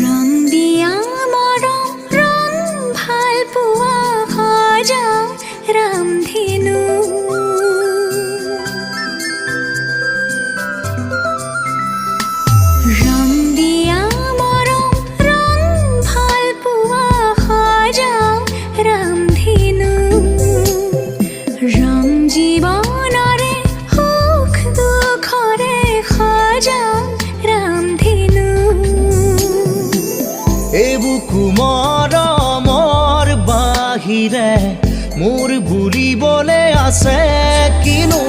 ৰং দিয়া মৰম ৰং ভাল পোৱা সজাও ৰামধেনু ৰং দিয়া মৰম ৰং ভাল পোৱা সজাও ৰামধেনু ৰং জীৱনৰে সুখ দুখৰে সজাও ৰামধেনু এবুকু মৰমৰ বাহিৰে মোৰ বুলিবলে আছে কিনো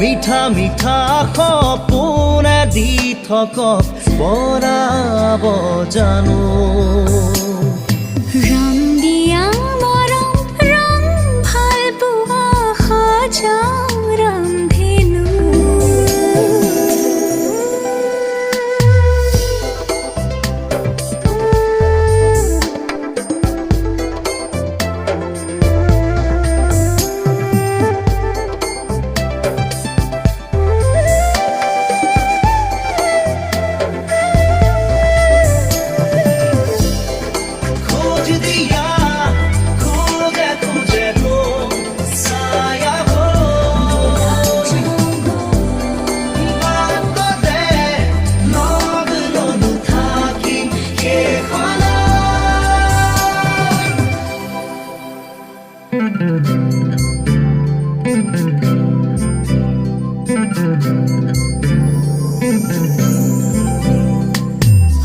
মিঠা মিঠা সপোনে দি থকক বৰাব জানো ৰং দিয়া মৰম ৰং ভাল পোৱা সজাও ৰামধেনু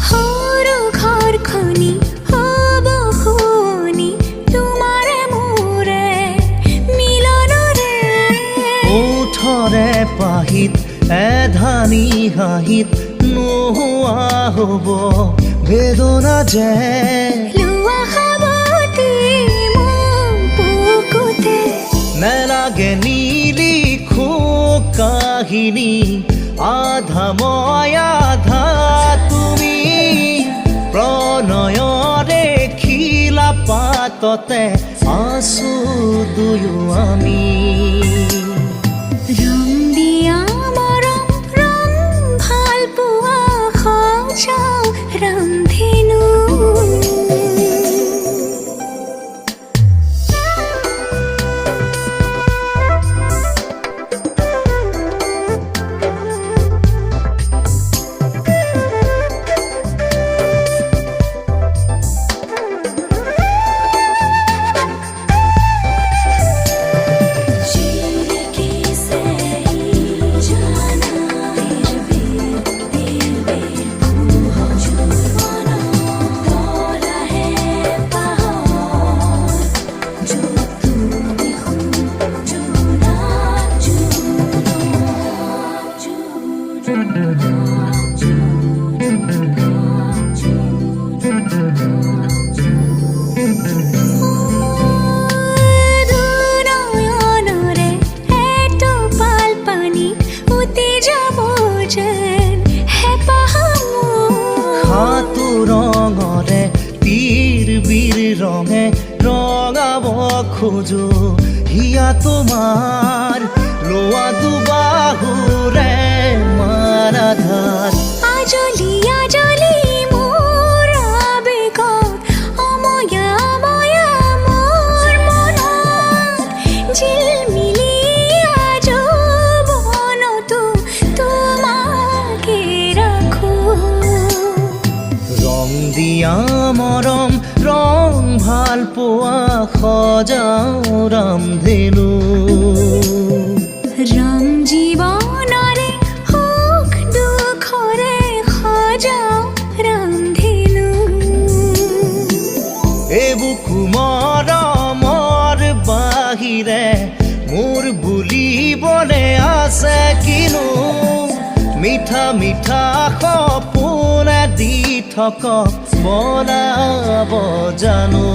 সৰু ঘৰখনি হ'ব শুৱনি তোমাৰে মোৰে মিলনৰে ওঠৰে পাহিত এধানি হাঁহিত নোহোৱা হ'ব বেদনা যে লোৱা সাৱটি মোক বুকুতে নেলাগে নিলিখো কাহিনী আধা মই আধা তুমি প্ৰণয়ৰে খিলা পাততে আছো দুয়ো আমি ৰং দিয়া মৰম ৰং ভাল পোৱা সজাও ৰামধেনু দুনয়নৰে এটোপাল পানী উটি যাব যেন হেঁপাহ মোৰ হাতু ৰঙৰে তীৰ বীৰ ৰঙে ৰঙাব খোজো হিয়া তোমাৰ লোৱা দুবাহুৰে মাৰাধাৰ আজলি আজলি মোৰ আবেগত অময়া অময়া মোৰ মনত ঝিলমিলিয়া যৌৱনতো তোমাকে ৰাখো ৰং দিয়া মৰম ৰং ভাল পোৱা সজাও ৰামধেনু ৰং জীৱনৰে সুখ দুখৰে সজাও ৰামধেনু এবুকু মৰমৰ বাহিৰে মোৰ বুলিবলে আছে কিনো মিঠা মিঠা সপোনে দি থকক বনাব জানো